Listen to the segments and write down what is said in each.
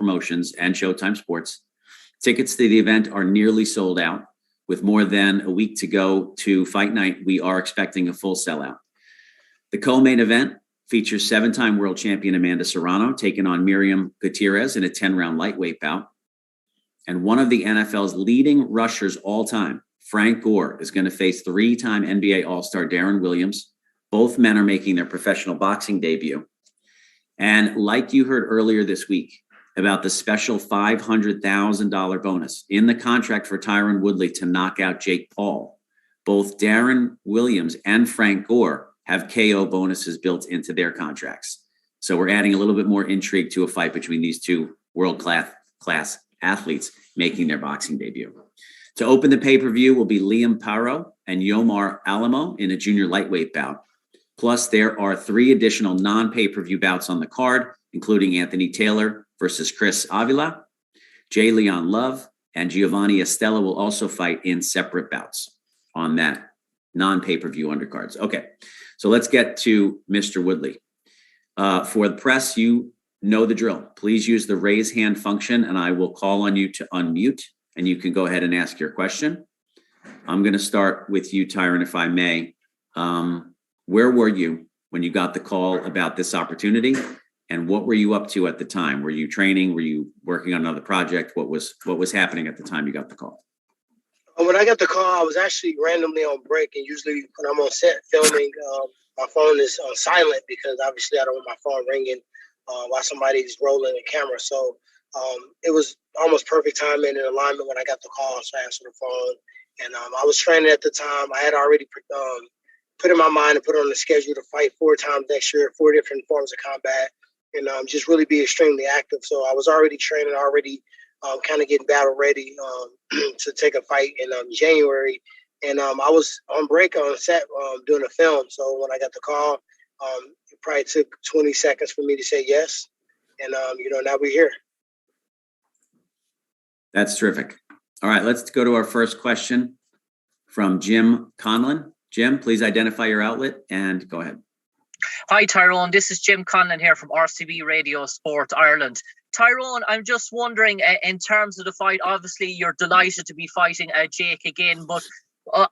Promotions and Showtime Sports. Tickets to the event are nearly sold out. With more than a week to go to Fight Night, we are expecting a full sellout. The co-main event features 7-time world champion Amanda Serrano taking on Miriam Gutierrez in a 10-round lightweight bout. And one of the NFL's leading rushers all time, Frank Gore, is going to face 3-time NBA All-Star Darren Williams. Both men are making their professional boxing debut. And like you heard earlier this week about the special $500,000 bonus in the contract for Tyron Woodley to knock out Jake Paul, both Darren Williams and Frank Gore have KO bonuses built into their contracts. So we're adding a little bit more intrigue to a fight between these two world-class athletes making their boxing debut. To open the pay-per-view will be Liam Paro and Yomar Alamo in a junior lightweight bout. Plus, there are 3 additional non-pay-per-view bouts on the card, including Anthony Taylor versus Chris Avila. Jay Leon Love and Giovanni Estella will also fight in separate bouts on that non-pay-per-view undercards. Okay, so let's get to Mr. Woodley. For the press, you know the drill. Please use the raise hand function, and I will call on you to unmute, and you can go ahead and ask your question. I'm going to start with you, Tyron, if I may. Where were you when you got the call about this opportunity, and what were you up to at the time? Were you training? Were you working on another project? What was happening at the time you got the call? When I got the call, I was actually randomly on break, and usually when I'm on set filming, my phone is on silent because obviously I don't want my phone ringing while somebody's rolling the camera. So it was almost perfect timing and alignment when I got the call, so I answered the phone. And I was training at the time. I had already put in my mind and put on the schedule to fight 4 times next year, 4 different forms of combat, and just really be extremely active. So I was already training, already kind of getting battle ready to take a fight in January. And I was on break on set doing a film. So when I got the call, it probably took 20 seconds for me to say yes. And, now we're here. That's terrific. All right, let's go to our first question from Jim Conlon. Jim, please identify your outlet and go ahead. Hi, Tyrone. This is Jim Conlon here from RCB Radio Sport Ireland. Tyrone, I'm just wondering, in terms of the fight, obviously you're delighted to be fighting Jake again, but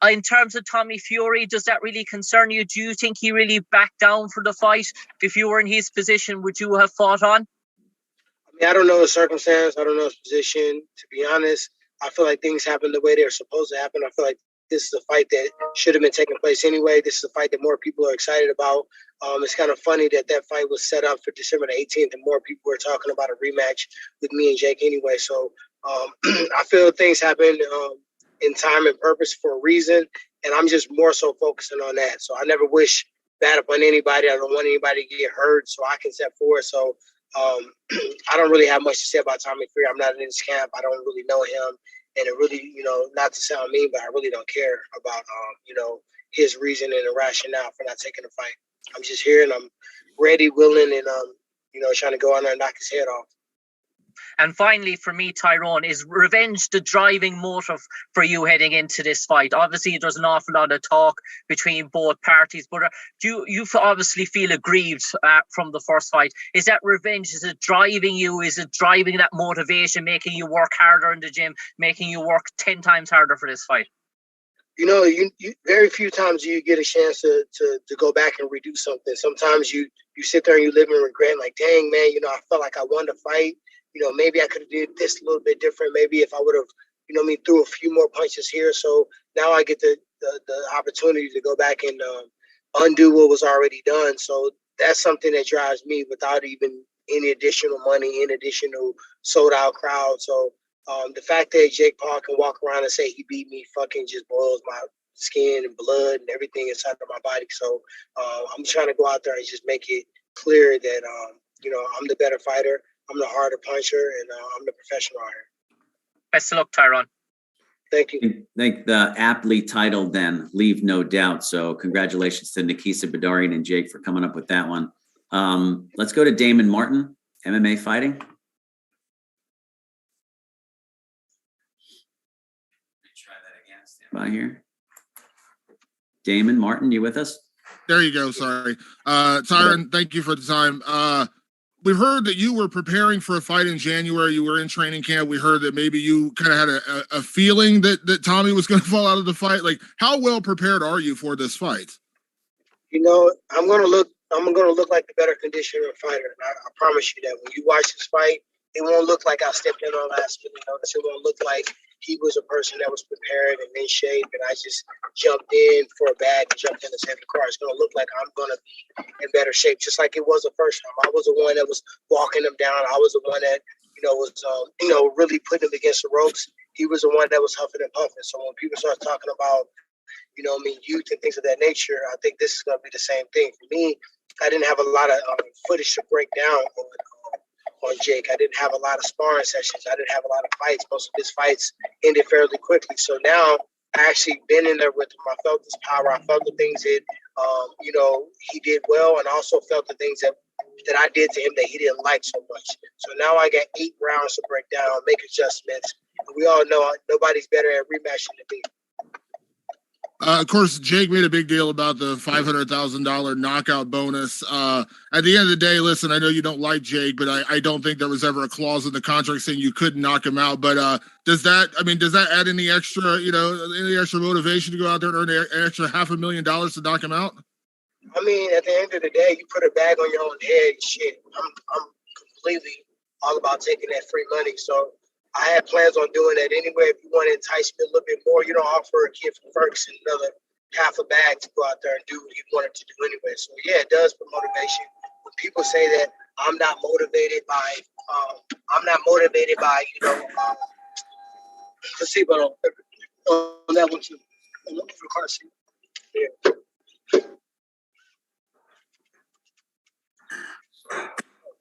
in terms of Tommy Fury, does that really concern you? Do you think he really backed down for the fight? If you were in his position, would you have fought on? I mean, I don't know the circumstance. I don't know his position. To be honest, I feel like things happen the way they're supposed to happen. I feel like this is a fight that should have been taking place anyway. This is a fight that more people are excited about. It's kind of funny that fight was set up for December the 18th, and more people were talking about a rematch with me and Jake anyway. So I feel things happen in time and purpose for a reason, and I'm just more so focusing on that. So I never wish bad upon anybody. I don't want anybody to get hurt, so I can step forward. So I don't really have much to say about Tommy Fury. I'm not in his camp. I don't really know him. And it really, not to sound mean, but I really don't care about, his reason and the rationale for not taking the fight. I'm just here and I'm ready, willing, and, trying to go out there and knock his head off. And finally, for me, Tyrone, is revenge the driving motive for you heading into this fight? Obviously, there's an awful lot of talk between both parties, but you obviously feel aggrieved from the first fight. Is that revenge? Is it driving you? Is it driving that motivation, making you work harder in the gym, making you work 10 times harder for this fight? You very few times you get a chance to go back and redo something. Sometimes you sit there and you live in regret, like, dang, man, I felt like I won the fight. Maybe I could have did this a little bit different. Maybe if I would have, threw a few more punches here. So now I get the opportunity to go back and undo what was already done. So that's something that drives me without even any additional money, any additional sold out crowd. So the fact that Jake Paul can walk around and say he beat me fucking just boils my skin and blood and everything inside of my body. So I'm trying to go out there and just make it clear that, I'm the better fighter. I'm the harder puncher, and I'm the professional out here. Best of luck, Tyron. Thank you. I think the aptly titled then, Leave No Doubt. So congratulations to Nikisa Badarian and Jake for coming up with that one. Let's go to Damon Martin, MMA fighting. Try that again. Stand by here. Damon Martin, you with us? There you go. Sorry. Tyron, thank you for the time. we've heard that you were preparing for a fight in January. You were in training camp. We heard that maybe you kind of had a feeling that Tommy was going to fall out of the fight. Like, how well prepared are you for this fight? You know, I'm gonna look like the better conditioner fighter. I promise you that. When you watch this fight, it won't look like I stepped in on last minute notice. It won't look like he was a person that was prepared and in shape, and I just jumped in for a bag and jumped in the second car. It's gonna look like I'm gonna be in better shape, just like it was the first time. I was the one that was walking him down. I was the one that was really putting him against the ropes. He was the one that was huffing and puffing. So when people start talking about youth and things of that nature, I think this is going to be the same thing. For me, I didn't have a lot of footage to break down on Jake. I didn't have a lot of sparring sessions. I didn't have a lot of fights. Most of his fights ended fairly quickly. So now I actually been in there with him. I felt his power. I felt the things that, he did well, and also felt the things that I did to him that he didn't like so much. So now I got 8 rounds to break down, make adjustments. We all know nobody's better at rematching than me. Of course, Jake made a big deal about the $500,000 knockout bonus. At the end of the day, listen, I know you don't like Jake, but I don't think there was ever a clause in the contract saying you couldn't knock him out. But does that add any extra motivation to go out there and earn an extra $500,000 to knock him out? I mean, at the end of the day, you put a bag on your own head. Shit, I'm completely all about taking that free money. So I had plans on doing that anyway. If you want to entice me a little bit more, offer a kid from Ferguson another half a bag to go out there and do what he wanted to do anyway. So yeah, it does put motivation. When people say that I'm not motivated by placebo on that one too. For car seat. Yeah.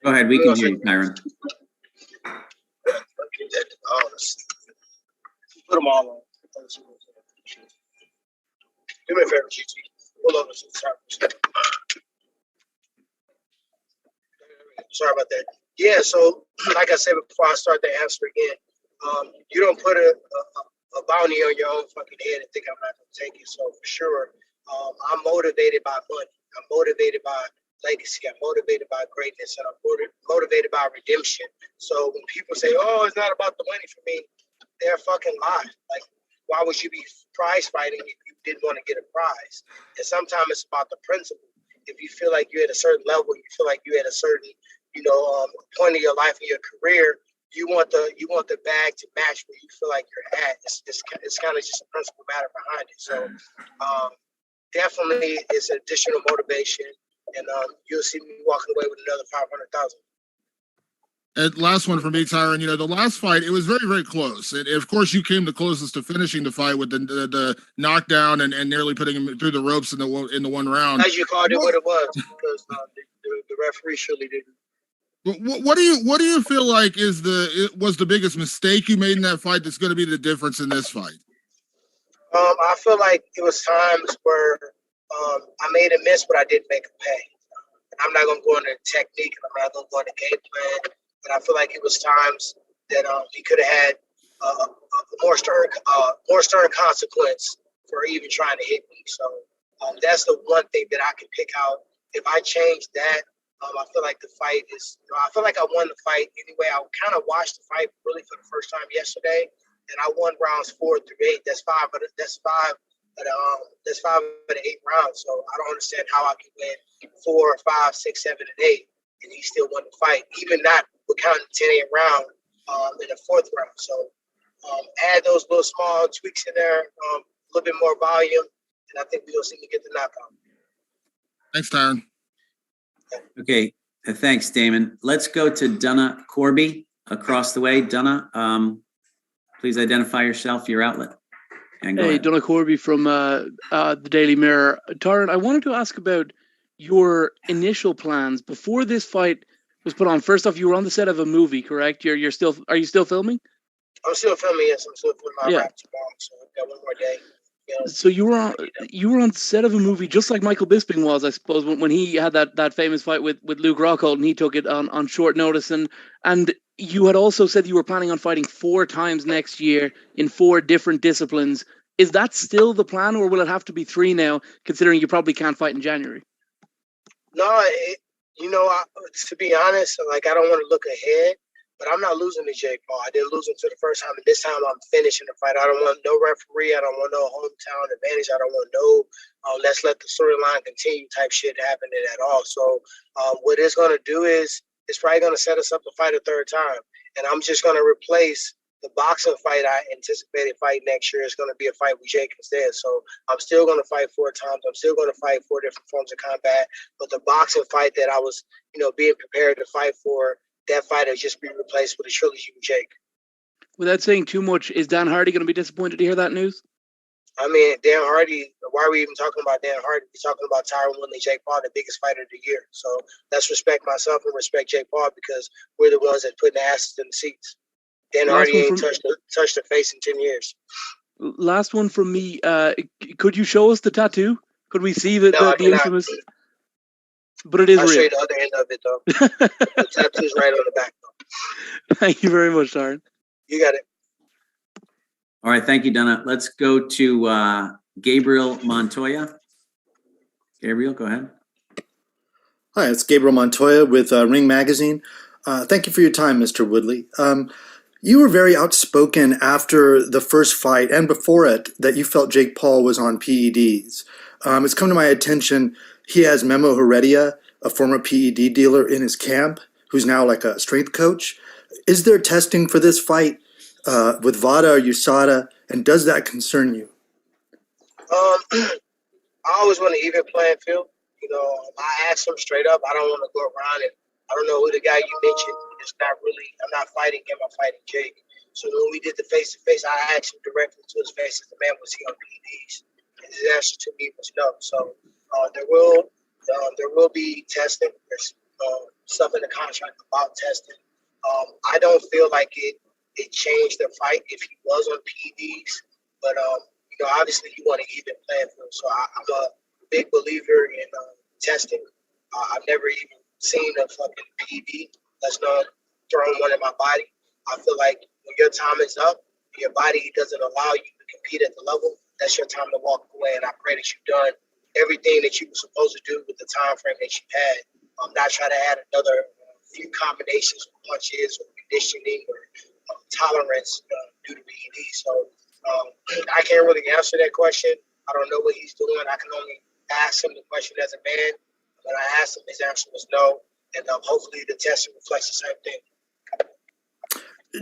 Go ahead, we can hear you, Tyron. Put them all on. Do me a favor, GT. Pull over. Sorry about that. Yeah, so like I said before I start the answer again, you don't put a bounty on your own fucking head and think I'm not going to take it. So for sure, I'm motivated by money. I'm motivated by legacy. I'm motivated by greatness, and I'm motivated by redemption. So when people say, "Oh, it's not about the money for me," they're fucking lying. Like, why would you be prize fighting if you didn't want to get a prize? And sometimes it's about the principle. If you feel like you're at a certain level, you feel like you're at a certain, point of your life and your career, you want the bag to match where you feel like you're at. It's kind of just a principle matter behind it. So definitely it's additional motivation. And you'll see me walking away with another 500,000. And last one for me, Tyron. The last fight, it was very, very close. And of course, you came the closest to finishing the fight with the knockdown and nearly putting him through the ropes in the one round. As you called it what it was, because the referee surely didn't. What do you feel like was the biggest mistake you made in that fight that's going to be the difference in this fight? I feel like it was times where I made a miss, but I didn't make a pay. I'm not going to go into technique, and I'm not going to go into game plan, but I feel like it was times that he could have had a more stern consequence for even trying to hit me. So that's the one thing that I can pick out. If I change that, I feel like the fight is. I feel like I won the fight anyway. I kind of watched the fight really for the first time yesterday, and I won rounds 4 through 8. That's 5 of the 8 rounds. So I don't understand how I can win 4, 5, 6, 7, and 8, and he still won the fight, even not with counting the 10th round in the 4th round. So add those little small tweaks in there, a little bit more volume, and I think we're gonna see me get the knockout. Thanks, Tyron. Okay, thanks, Damon. Let's go to Donna Corby across the way. Donna, please identify yourself, your outlet. Hey, Donna Corby from the Daily Mirror. Tyron, I wanted to ask about your initial plans before this fight was put on. First off, you were on the set of a movie, correct? Are you still filming? I'm still filming. Yes, I'm still filming. My rap tomorrow, so I've got one more day. So you were on set of a movie, just like Michael Bisping was, I suppose, when he had that famous fight with Luke Rockhold, and he took it on short notice. And you had also said you were planning on fighting 4 times next year in 4 different disciplines. Is that still the plan, or will it have to be 3 now, considering you probably can't fight in January? No, To be honest, like I don't want to look ahead, but I'm not losing to Jake Paul. I didn't lose him to the first time, and this time I'm finishing the fight. I don't want no referee. I don't want no hometown advantage. I don't want no let's let the storyline continue type shit happening at all. So what it's going to do is it's probably going to set us up to fight a third time, and I'm just going to replace the boxing fight I anticipated fight next year is going to be a fight with Jake instead. So I'm still going to fight 4 times. I'm still going to fight 4 different forms of combat. But the boxing fight that I was, being prepared to fight for, that fight will just be replaced with a trilogy with Jake. Without saying too much, is Dan Hardy going to be disappointed to hear that news? I mean, Dan Hardy, why are we even talking about Dan Hardy? We're talking about Tyron Woodley, Jake Paul, the biggest fighter of the year. So let's respect myself and respect Jake Paul because we're the ones that put the asses in the seats. Dan Hardy ain't touched the face in 10 years. Last one from me. Could you show us the tattoo? Could we see the infamous? But it is I'll real. show you the other end of it, though. The tattoo's right on the back, though. Thank you very much, Tyron. You got it. All right. Thank you, Donna. Let's go to Gabriel Montoya. Gabriel, go ahead. Hi, it's Gabriel Montoya with Ring Magazine. Thank you for your time, Mr. Woodley. You were very outspoken after the first fight and before it that you felt Jake Paul was on PEDs. It's come to my attention he has Memo Heredia, a former PED dealer in his camp, who's now like a strength coach. Is there testing for this fight with VADA or USADA, and does that concern you? I always want an even playing field. I asked him straight up. I don't want to go around and I don't know who the guy you mentioned. I'm not fighting him. I'm fighting Jake. So when we did the face-to-face, I asked him directly to his face, the man, was he on PEDs? And his answer to me was no. So there will be testing. There's stuff in the contract about testing. I don't feel like it changed the fight if he was on PEDs. But, obviously you want to even playing field. So I'm a big believer in testing. I've never even seen a fucking PED that's not throwing one in my body. I feel like when your time is up, your body doesn't allow you to compete at the level, that's your time to walk away. And I pray that you've done everything that you were supposed to do with the time frame that you had. Not try to add another few combinations of punches or conditioning or tolerance due to PED. So I can't really answer that question. I don't know what he's doing. I can only ask him the question as a man. When I asked him, his answer was no. And hopefully the testing reflects the same thing.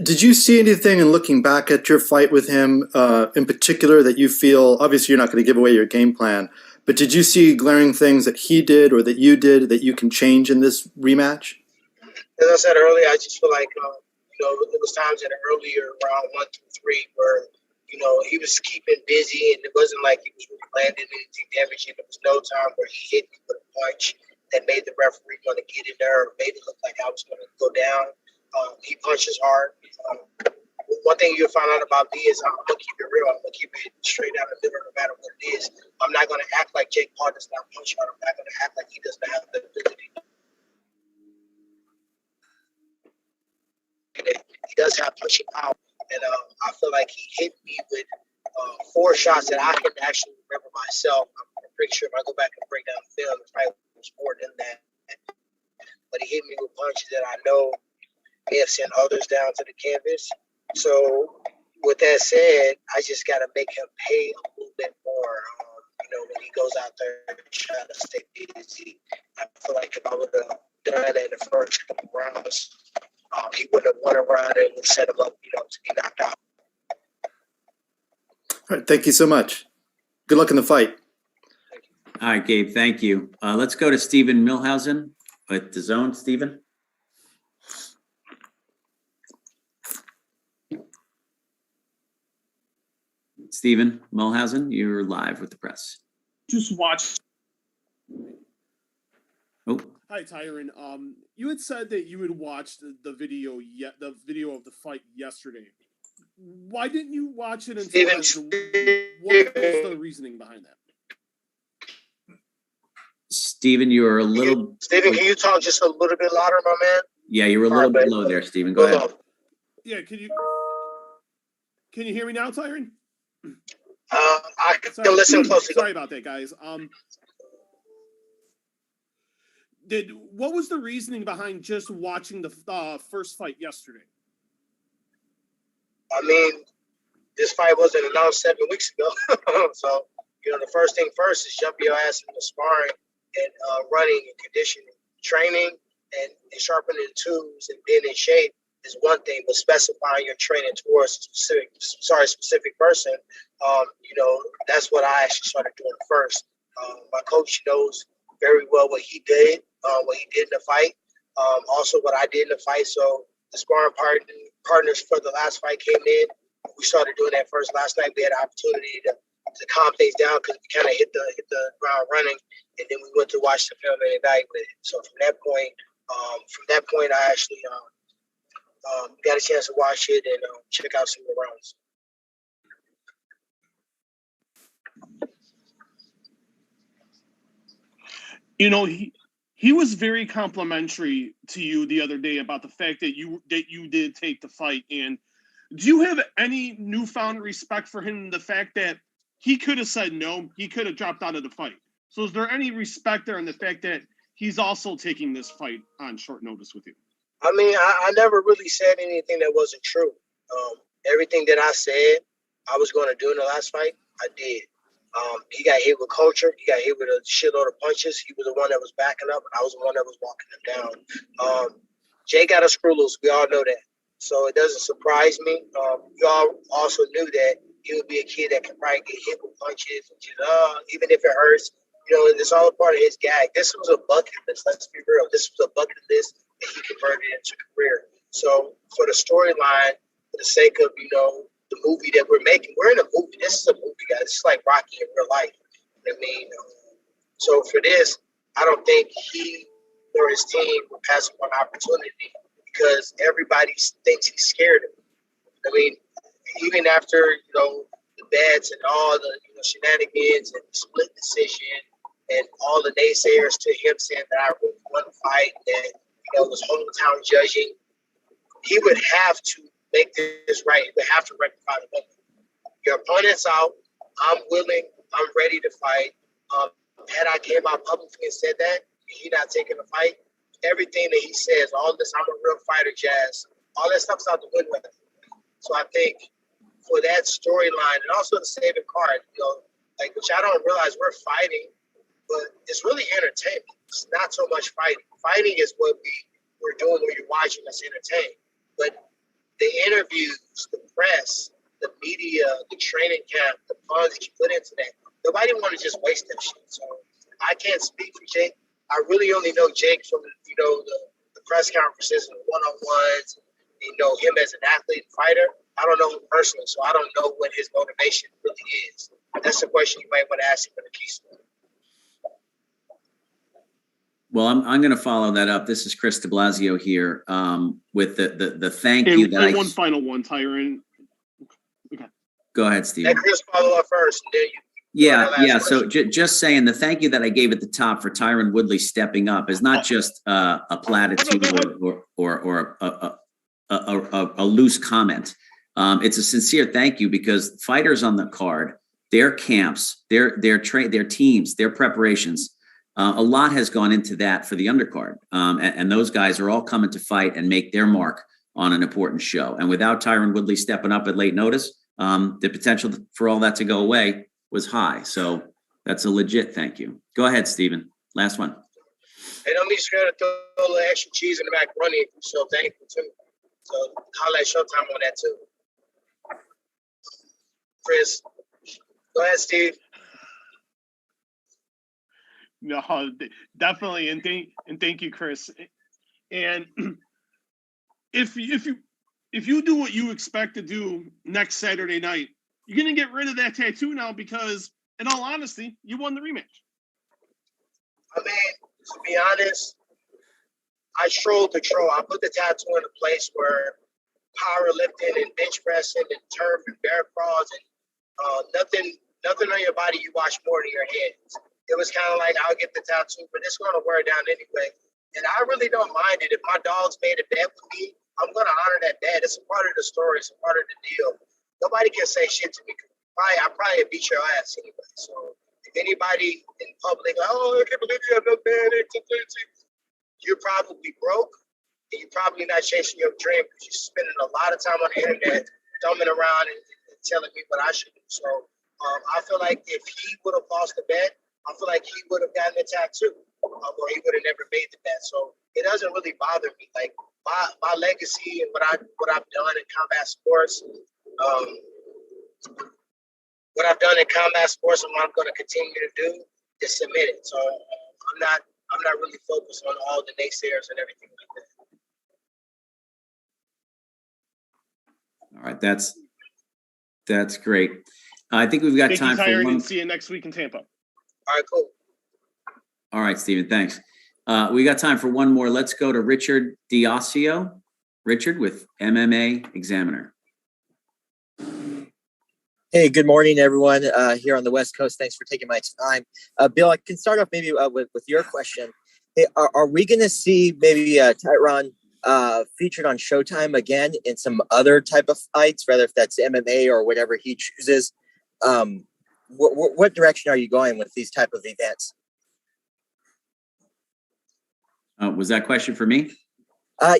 Did you see anything in looking back at your fight with him in particular that you feel, obviously you're not going to give away your game plan, but did you see glaring things that he did or that you did that you can change in this rematch? As I said earlier, I just feel like, there was times in the earlier round 1 through 3 where, he was keeping busy and it wasn't like he was really landing anything damaging. There was no time where he hit me with a punch that made the referee want to get in there or made it look like I was going to go down. He punches hard. One thing you'll find out about me is I'm going to keep it real. I'm going to keep it straight down the middle no matter what it is. I'm not going to act like Jake Paul does not punch hard. I'm not going to act like he does not have the ability. He does have punching power. And I feel like he hit me with 4 shots that I can actually remember myself. I'm pretty sure if I go back and break down the film, it probably was more than that. But he hit me with punches that I know may have sent others down to the canvas. So with that said, I just got to make him pay a little bit more. When he goes out there and try to stay busy, I feel like if I would have done it in the first couple rounds, he would have won a round and would set him up, to be knocked out. All right, thank you so much. Good luck in the fight. All right, Gabe, thank you. Let's go to Stephen Milhausen with DAZN. Stephen. Stephen Milhausen, you're live with the press. Just watch. Oh. Hi, Tyron. You had said that you had watched the video of the fight yesterday. Why didn't you watch it until what was the reasoning behind that? Stephen, you are a little... Stephen, can you talk just a little bit louder, my man? Yeah, you were a little bit low there, Stephen. Go ahead. Yeah, can you hear me now, Tyron? I can listen closely. Sorry about that, guys. what was the reasoning behind just watching the first fight yesterday? I mean, this fight wasn't announced 7 weeks ago. So, the first thing first is jump your ass into sparring and running and conditioning. Training and sharpening the tools and being in shape is one thing, but specifying your training towards a specific person, that's what I actually started doing first. My coach knows very well what he did in the fight, also what I did in the fight. So the sparring partners for the last fight came in. We started doing that first. Last night we had an opportunity to calm things down because we kind of hit the ground running, and then we went to watch the film and evaluate it. So from that point, I actually got a chance to watch it and check out some of the rounds. He was very complimentary to you the other day about the fact that you did take the fight. And do you have any newfound respect for him? The fact that he could have said no, he could have dropped out of the fight. So is there any respect there in the fact that he's also taking this fight on short notice with you? I mean, I never really said anything that wasn't true. Everything that I said I was going to do in the last fight, I did. He got hit with culture. He got hit with a shitload of punches. He was the one that was backing up, and I was the one that was walking him down. Jay got a screw loose. We all know that. So it doesn't surprise me. We all also knew that he would be a kid that can probably get hit with punches and just, even if it hurts, it's all a part of his gag. This was a bucket list. Let's be real. This was a bucket list that he converted into a career. So for the storyline, for the sake of, the movie that we're making, we're in a movie. This is a movie, guys. This is like Rocky in real life. So for this, I don't think he or his team will pass up on opportunity because everybody thinks he's scared of him. Even after, the bets and all the shenanigans and the split decision and all the naysayers to him saying that I really won the fight and, was hometown judging, he would have to make this right. He would have to rectify the moment. Your opponent's out. I'm willing. I'm ready to fight. Had I came out publicly and said that, he not taking the fight, everything that he says, all this, I'm a real fighter, Jazz, all that stuff's out the window. So I think for that storyline and also the saving card, which I don't realize we're fighting, but it's really entertainment. It's not so much fighting. Fighting is what we're doing when you're watching us entertain. But the interviews, the press, the media, the training camp, the funds that you put into that, nobody want to just waste that shit. So I can't speak for Jake. I really only know Jake from, the press conferences and the one-on-ones, him as an athlete and fighter. I don't know him personally, so I don't know what his motivation really is. That's the question you might want to ask him in the case. Well, I'm going to follow that up. This is Chris de Blasio here with the thank you that one final one, Tyron. Okay. Go ahead, Steve. Let Chris follow up first. And then you yeah. So just saying the thank you that I gave at the top for Tyron Woodley stepping up is not just a platitude or a loose comment. It's a sincere thank you because fighters on the card, their camps, their teams, their preparations. A lot has gone into that for the undercard. And those guys are all coming to fight and make their mark on an important show. And without Tyron Woodley stepping up at late notice, the potential for all that to go away was high. So that's a legit thank you. Go ahead, Steven. Last one. Hey, don't be scared to throw a little extra cheese in the macaroni. So thank you, too. So holla at Showtime on that, too. Chris. Go ahead, Steve. No, definitely, and thank you, Chris. And if you do what you expect to do next Saturday night, you're gonna get rid of that tattoo now because, in all honesty, you won the rematch. I mean, to be honest, I strolled the troll. I put the tattoo in a place where powerlifting and bench pressing and turf and bear crawls and nothing on your body you watch more than your hands. It was kind of like, I'll get the tattoo, but it's going to wear down anyway. And I really don't mind it. If my dogs made a bet with me, I'm going to honor that bet. It's a part of the story. It's a part of the deal. Nobody can say shit to me. I probably beat your ass anyway. So if anybody in public, I can't believe you have no bet. you're probably broke and you're probably not chasing your dream because you're spending a lot of time on the internet dumbing around and telling me what I should do. So I feel like if he would have lost the bet, I feel like he would have gotten the tattoo, or he would have never made the bet. So it doesn't really bother me. Like my legacy and what I've done in combat sports, what I've done in combat sports and what I'm going to continue to do is submit it. So I'm not really focused on all the naysayers and everything like that. All right, that's great. I think we've got Thank time you, Tyron, for one. and see you next week in Tampa. All right, cool. All right, Stephen, thanks. We got time for one more. Let's go to Richard Diosio. Richard with MMA Examiner. Hey, good morning, everyone here on the West Coast. Thanks for taking my time. Bill, I can start off maybe with your question. Hey, are we going to see maybe Tyron featured on Showtime again in some other type of fights, whether if that's MMA or whatever he chooses? What direction are you going with these type of events? Was that question for me?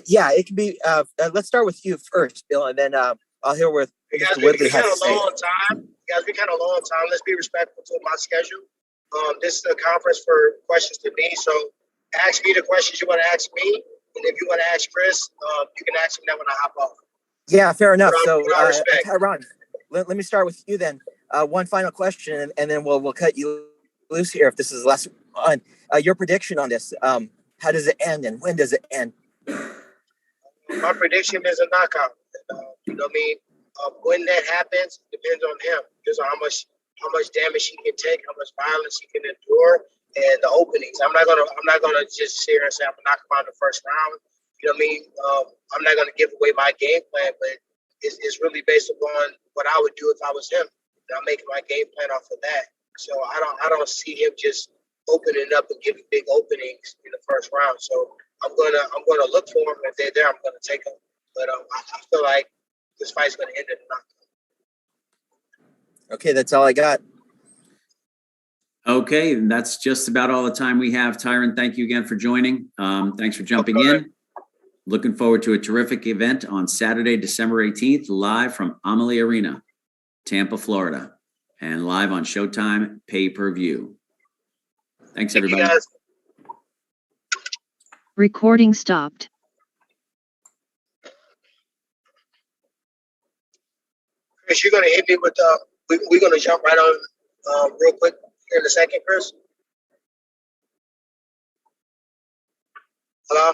Yeah, it can be. Let's start with you first, Bill, and then I'll hear what Mr. Woodley has to say. You guys, we kind of low on time. Let's be respectful to my schedule. This is a conference for questions to me, so ask me the questions you want to ask me, and if you want to ask Chris, you can ask him that when I hop off. Yeah, fair enough. So, Tyron, let me start with you then. One final question, and then we'll cut you loose here if this is the last one. Your prediction on this. How does it end, and when does it end? My prediction is a knockout. You know what I mean? When that happens depends on him. Because how much damage he can take, how much violence he can endure, and the openings. I'm not gonna just sit here and say I'm gonna knock him out in the first round. You know what I mean? I'm not gonna give away my game plan, but it's really based upon what I would do if I was him. And I'm making my game plan off of that. So I don't see him just opening up and giving big openings in the first round. So I'm gonna look for him. If they're there, I'm gonna take them. But I feel like this fight's gonna end in a knockout. Okay, that's all I got. Okay, and that's just about all the time we have. Tyron, thank you again for joining. Thanks for jumping in. Looking forward to a terrific event on Saturday, December 18th, live from AMALIE Arena, Tampa, Florida, and live on Showtime pay-per-view. Thanks, everybody. Thank you, guys. Recording stopped. Chris, you're gonna hit me with we're gonna jump right on real quick here in a second, Chris. Hello?